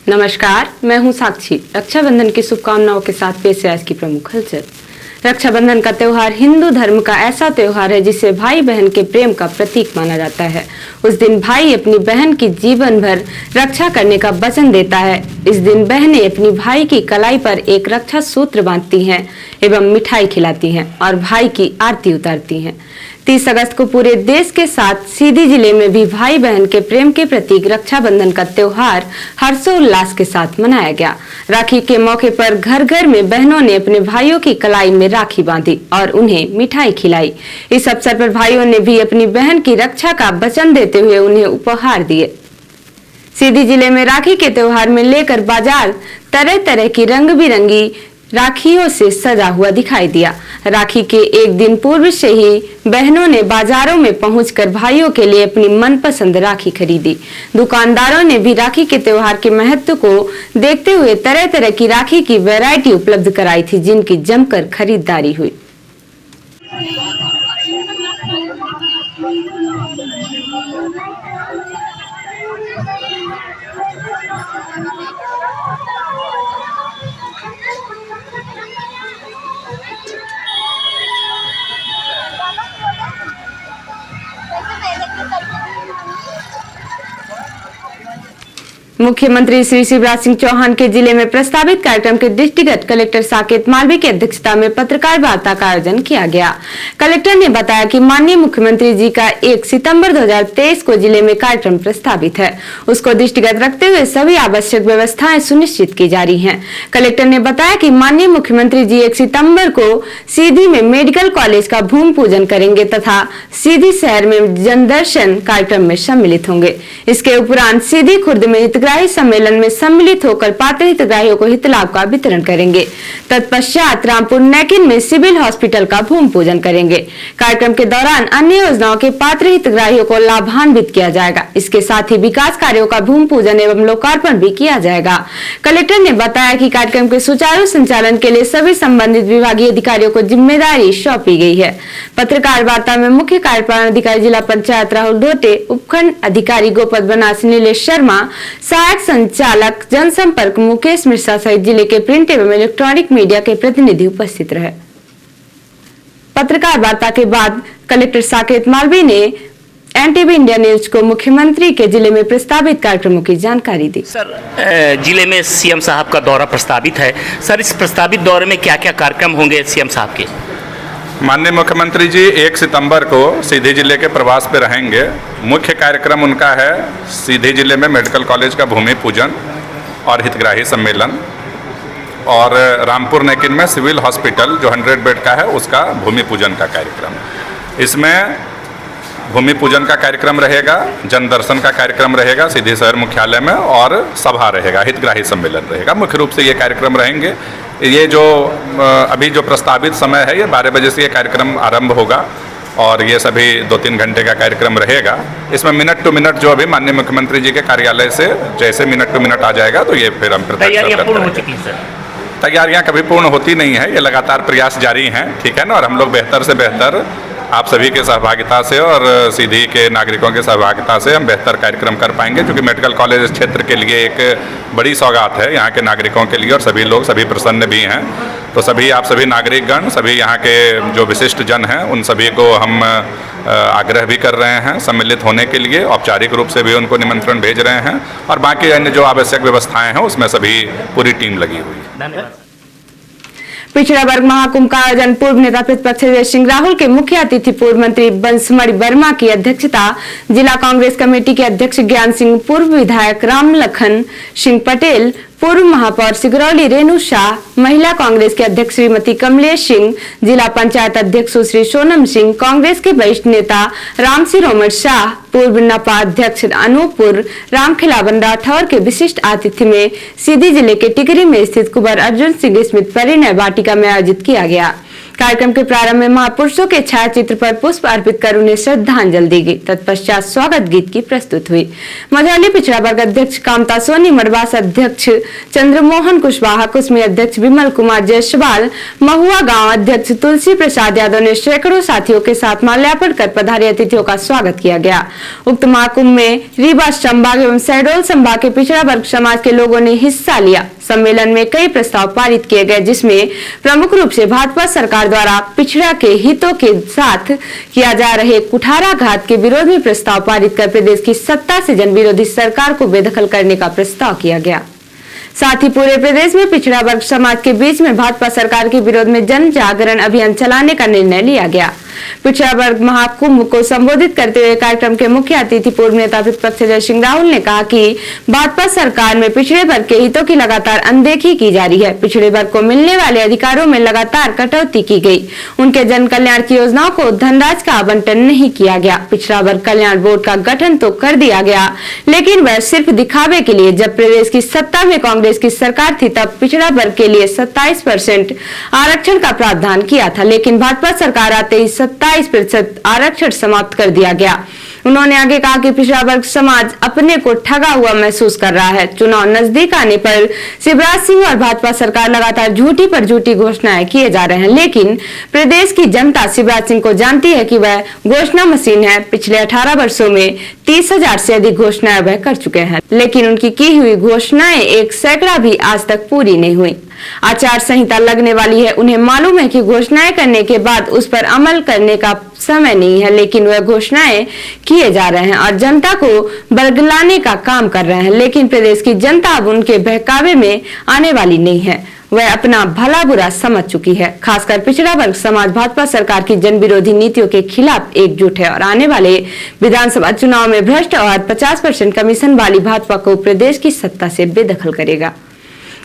नमस्कार, मैं हूं साक्षी। रक्षाबंधन की शुभकामनाओं के साथ पेश है आज की प्रमुख हलचल। रक्षाबंधन का त्योहार हिंदू धर्म का ऐसा त्योहार है जिसे भाई बहन के प्रेम का प्रतीक माना जाता है। उस दिन भाई अपनी बहन की जीवन भर रक्षा करने का वचन देता है। इस दिन बहनें अपनी भाई की कलाई पर एक रक्षा सूत्र बांधती हैं एवं मिठाई खिलाती हैं और भाई की आरती उतारती हैं। 30 अगस्त को पूरे देश के साथ सीधी जिले में भी भाई बहन के प्रेम के प्रतीक रक्षाबंधन का त्योहार हर्षोल्लास के साथ मनाया गया। राखी के मौके पर घर घर में बहनों ने अपने भाइयों की कलाई में राखी बांधी और उन्हें मिठाई खिलाई। इस अवसर पर भाइयों ने भी अपनी बहन की रक्षा का वचन देते हुए उन्हें उपहार दिए। सीधी जिले में राखी के त्योहार में लेकर बाजार तरह तरह की रंग बिरंगी राखियों से सजा हुआ दिखाई दिया। राखी के एक दिन पूर्व से ही बहनों ने बाजारों में पहुंचकर भाइयों के लिए अपनी मनपसंद राखी खरीदी। दुकानदारों ने भी राखी के त्योहार के महत्व को देखते हुए तरह तरह की राखी की वैरायटी उपलब्ध कराई थी, जिनकी जमकर खरीदारी हुई। मुख्यमंत्री श्री शिवराज सिंह चौहान के जिले में प्रस्तावित कार्यक्रम के दृष्टिगत कलेक्टर साकेत मालवी की अध्यक्षता में पत्रकार वार्ता का आयोजन किया गया। कलेक्टर ने बताया कि माननीय मुख्यमंत्री जी का 1 सितंबर 2023 को जिले में कार्यक्रम प्रस्तावित है। उसको दृष्टिगत रखते हुए सभी आवश्यक व्यवस्थाएं सुनिश्चित की जा रही हैं। कलेक्टर ने बताया कि माननीय मुख्यमंत्री जी 1 सितम्बर को सीधी में मेडिकल कॉलेज का भूमि पूजन करेंगे तथा सीधी शहर में जनदर्शन कार्यक्रम में सम्मिलित होंगे। इसके उपरांत सीधी खुर्द में हितग्राही सम्मेलन में सम्मिलित होकर पात्र हितग्राहियों को हित लाभ का वितरण करेंगे। तत्पश्चात रामपुर नैकिन में सिविल हॉस्पिटल का भूमि पूजन करेंगे। कार्यक्रम के दौरान अन्य योजनाओं के पात्र हितग्राहियों को लाभान्वित किया जाएगा। इसके साथ ही विकास कार्यों का भूमि पूजन एवं लोकार्पण भी किया जाएगा। कलेक्टर ने बताया कि कार्यक्रम के सुचारू संचालन के लिए सभी संबंधित विभागीय अधिकारियों को जिम्मेदारी सौंपी गई है। पत्रकार वार्ता में मुख्य कार्यपालन अधिकारी जिला पंचायत राहुल धोटे, उपखंड अधिकारी गोपद बनास नीलेश शर्मा, सहायक संचालक जनसंपर्क मुकेश मिश्रा सहित जिले के प्रिंट एवं इलेक्ट्रॉनिक मीडिया के प्रतिनिधि उपस्थित रहे। पत्रकार वार्ता के बाद कलेक्टर साकेत मालवी ने एनटीवी इंडिया न्यूज को मुख्यमंत्री के जिले में प्रस्तावित कार्यक्रमों की जानकारी दी। सर, जिले में सीएम साहब का दौरा प्रस्तावित है। सर, इस प्रस्तावित दौरे में क्या क्या कार्यक्रम होंगे सीएम साहब के? माननीय मुख्यमंत्री जी 1 सितंबर को सीधी जिले के प्रवास पे रहेंगे। मुख्य कार्यक्रम उनका है सीधी जिले में मेडिकल कॉलेज का भूमि पूजन और हितग्राही सम्मेलन, और रामपुर नैकिन में सिविल हॉस्पिटल जो 100 बेड का है उसका भूमि पूजन का कार्यक्रम। इसमें भूमि पूजन का कार्यक्रम रहेगा, जनदर्शन का कार्यक्रम रहेगा सीधी शहर मुख्यालय में, और सभा रहेगा, हितग्राही सम्मेलन रहेगा। मुख्य रूप से ये कार्यक्रम रहेंगे। ये जो अभी जो प्रस्तावित समय है, ये 12 बजे से ये कार्यक्रम आरंभ होगा और ये सभी 2-3 घंटे का कार्यक्रम रहेगा। इसमें मिनट टू मिनट जो अभी माननीय मुख्यमंत्री जी के कार्यालय से जैसे मिनट टू मिनट आ जाएगा तो ये फिर हम तैयारियाँ कभी पूर्ण होती नहीं है, ये लगातार प्रयास जारी हैं, ठीक है ना। और हम लोग बेहतर से बेहतर आप सभी के सहभागिता से और सीधी के नागरिकों के सहभागिता से हम बेहतर कार्यक्रम कर पाएंगे, क्योंकि मेडिकल कॉलेज क्षेत्र के लिए एक बड़ी सौगात है यहाँ के नागरिकों के लिए, और सभी लोग सभी प्रसन्न भी हैं। तो सभी आप सभी नागरिकगण, सभी यहाँ के जो विशिष्ट जन हैं, उन सभी को हम आग्रह भी कर रहे हैं सम्मिलित होने के लिए। औपचारिक रूप से भी उनको निमंत्रण भेज रहे हैं, और बाकी अन्य जो आवश्यक व्यवस्थाएँ हैं उसमें सभी पूरी टीम लगी हुई है। धन्यवाद। पिछड़ा वर्ग महाकुंभ का आयोजन पूर्व नेता प्रतिपक्ष अजय सिंह राहुल के मुख्य अतिथि पूर्व मंत्री बंसमणि वर्मा की अध्यक्षता, जिला कांग्रेस कमेटी के अध्यक्ष ज्ञान सिंह, पूर्व विधायक राम लखन सिंह पटेल, पूर्व महापौर सिगरौली रेणु शाह, महिला कांग्रेस के अध्यक्ष श्रीमती कमलेश सिंह, जिला पंचायत अध्यक्ष सुश्री सोनम सिंह, कांग्रेस के वरिष्ठ नेता राम सिरोमण शाह, पूर्व नपा अध्यक्ष अनूपपुर रामखिलावन राठौर के विशिष्ट आतिथ्य में सीधी जिले के टिकरी में स्थित कुंवर अर्जुन सिंह स्मृति परिणय वाटिका में आयोजित किया गया। कार्यक्रम के प्रारंभ में महापुरुषों के छायाचित्र पर पुष्प अर्पित कर उन्हें श्रद्धांजलि दी गई। तत्पश्चात स्वागत गीत की प्रस्तुत हुई। मझौली पिछड़ा वर्ग अध्यक्ष कामता सोनी, मड़वास अध्यक्ष चंद्रमोहन कुशवाहा, कुसमी अध्यक्ष विमल कुमार जायसवाल, महुआ गांव अध्यक्ष तुलसी प्रसाद यादव ने सैकड़ों साथियों के साथ माल्यार्पण कर पधारे अतिथियों का स्वागत किया गया। उक्त महाकुंभ में रीवा संभाग एवं शहडोल संभाग के पिछड़ा वर्ग समाज के लोगों ने हिस्सा लिया। सम्मेलन में कई प्रस्ताव पारित किए गए, जिसमें प्रमुख रूप से भाजपा सरकार द्वारा पिछड़ा के हितों के साथ किया जा रहे कुठाराघात के विरोध में प्रस्ताव पारित कर प्रदेश की सत्ता से जन विरोधी सरकार को बेदखल करने का प्रस्ताव किया गया। साथ ही पूरे प्रदेश में पिछड़ा वर्ग समाज के बीच में भाजपा सरकार के विरोध में जन जागरण अभियान चलाने का निर्णय लिया गया। पिछड़ा वर्ग महाकुंभ को संबोधित करते हुए कार्यक्रम के मुख्य अतिथि पूर्व नेता विपक्ष जय सिंह राहुल ने कहा कि भाजपा सरकार में पिछड़े वर्ग के हितों की लगातार अनदेखी की जा रही है। पिछड़े वर्ग को मिलने वाले अधिकारों में लगातार कटौती की गई। उनके जन कल्याण की योजनाओं को धनराशि का आवंटन नहीं किया गया। पिछड़ा वर्ग कल्याण बोर्ड का गठन तो कर दिया गया, लेकिन वह सिर्फ दिखावे के लिए। जब प्रदेश की सत्ता में कांग्रेस की सरकार थी तब पिछड़ा वर्ग के लिए 27% आरक्षण का प्रावधान किया था, लेकिन भाजपा सरकार आते ही 27% आरक्षण समाप्त कर दिया गया। उन्होंने आगे कहा कि पिछड़ा वर्ग समाज अपने को ठगा हुआ महसूस कर रहा है। चुनाव नजदीक आने पर शिवराज सिंह और भाजपा सरकार लगातार झूठी पर झूठी घोषणाएं किए जा रहे हैं, लेकिन प्रदेश की जनता शिवराज सिंह को जानती है कि वह घोषणा मशीन है। पिछले 18 वर्षों में 30,000 से अधिक घोषणाएं वह कर चुके हैं, लेकिन उनकी की हुई घोषणाएं एक सैकड़ा भी आज तक पूरी नहीं हुई। आचार संहिता लगने वाली है। उन्हें मालूम है कि घोषणाएं करने के बाद उस पर अमल करने का समय नहीं है, लेकिन वह घोषणाएं किए जा रहे हैं और जनता को बरगलाने का काम कर रहे हैं। लेकिन प्रदेश की जनता अब उनके बहकावे में आने वाली नहीं है। वह अपना भला बुरा समझ चुकी है। खासकर पिछड़ा वर्ग समाज भाजपा सरकार की जन विरोधी नीतियों के खिलाफ एकजुट है और आने वाले विधानसभा चुनाव में भ्रष्ट और 50% कमीशन वाली भाजपा को प्रदेश की सत्ता से बेदखल करेगा।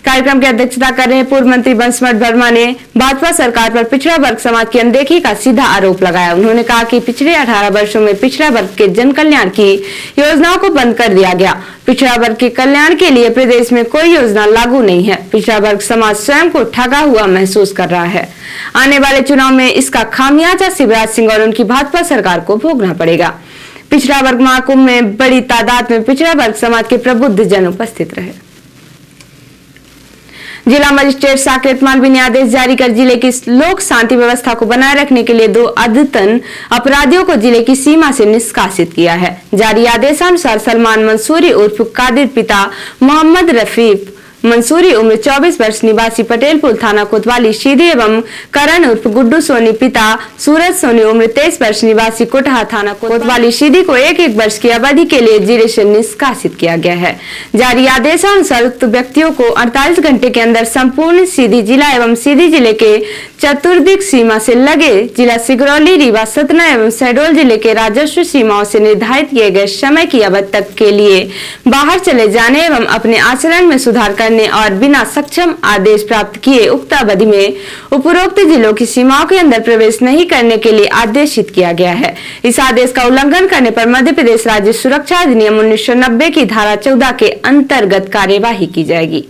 कार्यक्रम की अध्यक्षता कर रहे पूर्व मंत्री बंसमठ वर्मा ने भाजपा सरकार पर पिछड़ा वर्ग समाज की अनदेखी का सीधा आरोप लगाया। उन्होंने कहा कि पिछले 18 वर्षों में पिछड़ा वर्ग के जन कल्याण की योजनाओं को बंद कर दिया गया। पिछड़ा वर्ग के कल्याण के लिए प्रदेश में कोई योजना लागू नहीं है। पिछड़ा वर्ग समाज स्वयं को ठगा हुआ महसूस कर रहा है। आने वाले चुनाव में इसका खामियाजा शिवराज सिंह और उनकी भाजपा सरकार को भोगना पड़ेगा। पिछड़ा वर्ग महाकुंभ में बड़ी तादाद में पिछड़ा वर्ग समाज के प्रबुद्ध जन उपस्थित रहे। जिला मजिस्ट्रेट साकेत मालवी ने आदेश जारी कर जिले की लोक शांति व्यवस्था को बनाए रखने के लिए 2 अद्यतन अपराधियों को जिले की सीमा से निष्कासित किया है। जारी आदेशानुसार सलमान मंसूरी उर्फ कादिर पिता मोहम्मद रफीक मंसूरी उम्र 24 वर्ष निवासी पटेलपुर थाना कोतवाली सीधी एवं करण उर्फ गुड्डू सोनी पिता सूरज सोनी उम्र 23 वर्ष निवासी कोटहा थाना कोतवाली सीधी को 1-1 वर्ष की अवधि के लिए जिले से निष्कासित किया गया है। जारी आदेशानुसार उक्त व्यक्तियों को 48 घंटे के अंदर संपूर्ण सीधी जिला एवं सीधी जिले के चतुर्दिक सीमा से लगे जिला सिगरौली, रीवा, सतना एवं शहडोल जिले के राजस्व सीमाओं से निर्धारित किए गए समय की अवधि तक के लिए बाहर चले जाने एवं अपने आचरण में सुधार करने और बिना सक्षम आदेश प्राप्त किए उक्त अवधि में उपरोक्त जिलों की सीमाओं के अंदर प्रवेश नहीं करने के लिए आदेशित किया गया है। इस आदेश का उल्लंघन करने पर मध्य प्रदेश राज्य सुरक्षा अधिनियम 1990 की धारा 14 के अंतर्गत कार्यवाही की जाएगी।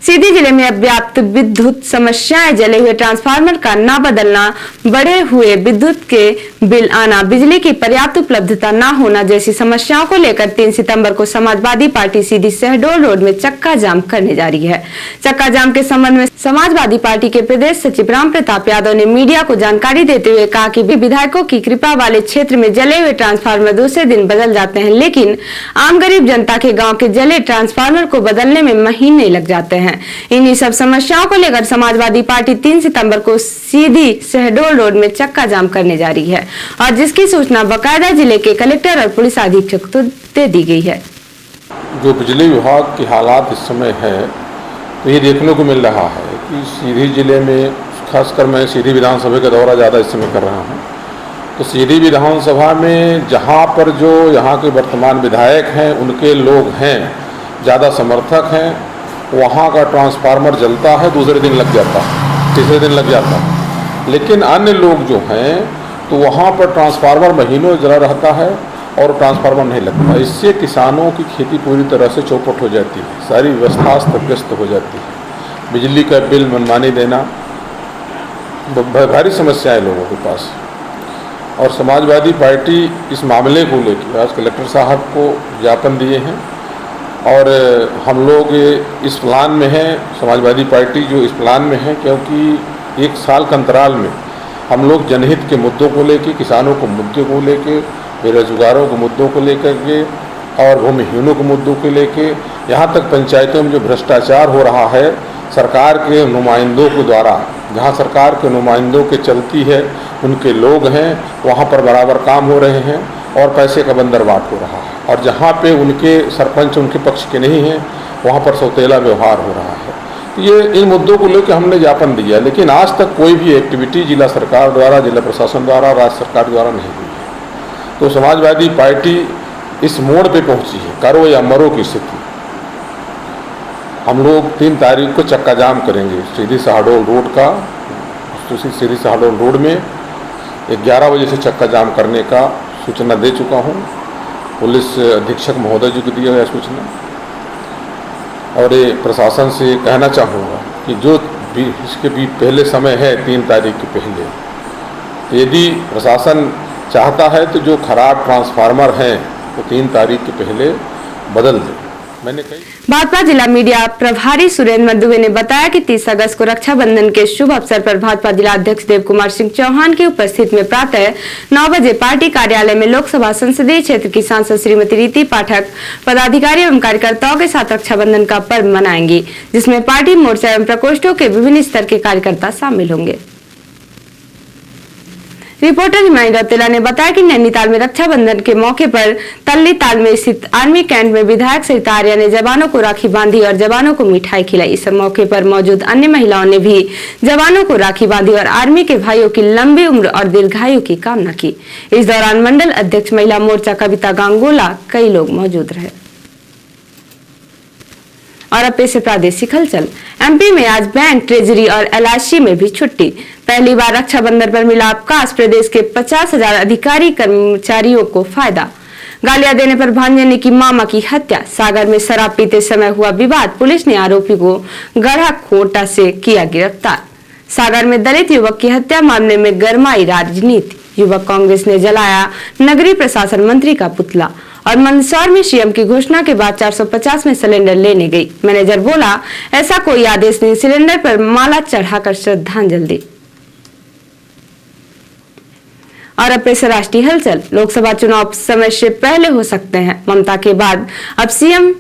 सीधी जिले में व्याप्त विद्युत समस्याएं, जले हुए ट्रांसफार्मर का न बदलना, बढ़े हुए विद्युत के बिल आना, बिजली की पर्याप्त उपलब्धता न होना जैसी समस्याओं को लेकर 3 सितंबर को समाजवादी पार्टी सीधी शहडोल रोड में चक्का जाम करने जा रही है। चक्का जाम के संबंध में समाजवादी पार्टी के प्रदेश सचिव राम प्रताप यादव ने मीडिया को जानकारी देते हुए कहा कि विधायकों की कृपा वाले क्षेत्र में जले हुए ट्रांसफार्मर दूसरे दिन बदल जाते हैं, लेकिन आम गरीब जनता के गाँव के जले ट्रांसफार्मर को बदलने में महीने लग जाते हैं। इन्हीं सब समस्याओं को लेकर समाजवादी पार्टी 3 सितंबर को सीधी शहडोल रोड में चक्का जाम करने जा रही है और जिसकी सूचना बकायदा जिले के कलेक्टर और पुलिस अधीक्षक को दे दी गई है। जो बिजली विभाग की हालात इस समय है तो ये देखने को मिल रहा है कि सीधी जिले में, खासकर मैं सीधी विधानसभा का दौरा ज़्यादा इस समय कर रहा हूँ, तो सीधी विधानसभा में जहाँ पर जो यहाँ के वर्तमान विधायक हैं उनके लोग हैं, ज़्यादा समर्थक हैं, वहाँ का ट्रांसफार्मर जलता है, दूसरे दिन लग जाता है, तीसरे दिन लग जाता है। लेकिन अन्य लोग जो हैं तो वहाँ पर ट्रांसफार्मर महीनों जला रहता है और ट्रांसफार्मर नहीं लगता। इससे किसानों की खेती पूरी तरह से चौपट हो जाती है, सारी व्यवस्था अस्त व्यस्त हो जाती है। बिजली का बिल मनमानी देना, भारी समस्याएं लोगों के पास। और समाजवादी पार्टी इस मामले को लेकर आज कलेक्टर साहब को ज्ञापन दिए हैं और हम लोग इस प्लान में हैं, समाजवादी पार्टी जो इस प्लान में है, क्योंकि 1 साल के अंतराल में हम लोग जनहित के मुद्दों को लेके, किसानों को मुद्दे को लेके, बेरोजगारों के मुद्दों को लेकर के और भूमिहीनों के मुद्दों को लेके, यहाँ तक पंचायतों में जो भ्रष्टाचार हो रहा है सरकार के नुमाइंदों के द्वारा, जहाँ सरकार के नुमाइंदों के चलती है, उनके लोग हैं, वहाँ पर बराबर काम हो रहे हैं और पैसे का बंदरबाट हो रहा है। और जहाँ पे उनके सरपंच उनके पक्ष के नहीं हैं, वहाँ पर सौतेला व्यवहार हो रहा है। तो ये इन मुद्दों को लेकर हमने ज्ञापन दिया, लेकिन आज तक कोई भी एक्टिविटी जिला सरकार द्वारा, जिला प्रशासन द्वारा, राज्य सरकार द्वारा नहीं हुई है। तो समाजवादी पार्टी इस मोड़ पे पहुंची है, करो या मरो की स्थिति। हम लोग 3 तारीख को चक्का जाम करेंगे सीधी शहडोल रोड का, सीधी शहडोल रोड में 11 बजे से चक्का जाम करने का सूचना दे चुका हूं। पुलिस अधीक्षक महोदय जी को दिया गया सूचना। और ये प्रशासन से कहना चाहूँगा कि जो भी इसके भी पहले समय है 3 तारीख के पहले, तो यदि प्रशासन चाहता है तो जो खराब ट्रांसफार्मर हैं वो 3 तारीख के पहले बदल दें। मैंने कही भाजपा जिला मीडिया प्रभारी सुरेंद्र मद्दुवे ने बताया कि 30 अगस्त को रक्षाबंधन के शुभ अवसर पर भाजपा जिला अध्यक्ष देव कुमार सिंह चौहान की उपस्थिति में प्रातः 9 बजे पार्टी कार्यालय में लोकसभा संसदीय क्षेत्र की सांसद श्रीमती रीति पाठक पदाधिकारी एवं कार्यकर्ताओं के साथ रक्षाबंधन का पर्व मनाएंगी, जिसमें पार्टी मोर्चा एवं प्रकोष्ठों के विभिन्न स्तर के कार्यकर्ता शामिल होंगे। रिपोर्टर हिमांशु रौतेला ने बताया कि नैनीताल में रक्षाबंधन के मौके पर तल्ली ताल में स्थित आर्मी कैंट में विधायक सरिता आर्या ने जवानों को राखी बांधी और जवानों को मिठाई खिलाई। इस मौके पर मौजूद अन्य महिलाओं ने भी जवानों को राखी बांधी और आर्मी के भाइयों की लंबी उम्र और दीर्घायु की कामना की। इस दौरान मंडल अध्यक्ष महिला मोर्चा कविता गांगुला कई लोग मौजूद रहे। और अब पेश है प्रादेशिक हलचल। एमपी में आज बैंक, ट्रेजरी और एलआईसी में भी छुट्टी। पहली बार रक्षाबंधन पर मिला अवकाश। प्रदेश के 50,000 अधिकारी कर्मचारियों को फायदा। गालियां देने पर भांजे की मामा की हत्या। सागर में शराब पीते समय हुआ विवाद। पुलिस ने आरोपी को गढ़ा कोटा से किया गिरफ्तार। सागर में दलित युवक की हत्या मामले में गरमाई राजनीति। युवक कांग्रेस ने जलाया नगरीय प्रशासन मंत्री का पुतला। और मंदसौर में सीएम की घोषणा के बाद 450 में सिलेंडर लेने गई। मैनेजर बोला ऐसा कोई आदेश नहीं, सिलेंडर पर माला चढ़ाकर श्रद्धांजलि दी। और अब पेश राष्ट्रीय हलचल। लोकसभा चुनाव समय से पहले हो सकते हैं। ममता के बाद अब सीएम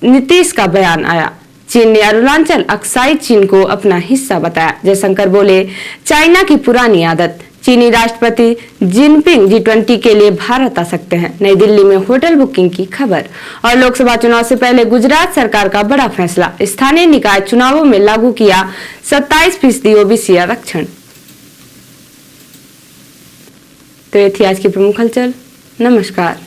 नीतीश का बयान आया। चीन ने अरुणाचल अक्साई चीन को अपना हिस्सा बताया। जयशंकर बोले चाइना की पुरानी आदत। चीनी राष्ट्रपति जिनपिंग G20 के लिए भारत आ सकते हैं। नई दिल्ली में होटल बुकिंग की खबर। और लोकसभा चुनाव से पहले गुजरात सरकार का बड़ा फैसला। स्थानीय निकाय चुनावों में लागू किया 27% ओबीसी आरक्षण। तो ये थी आज की प्रमुख हलचल। नमस्कार।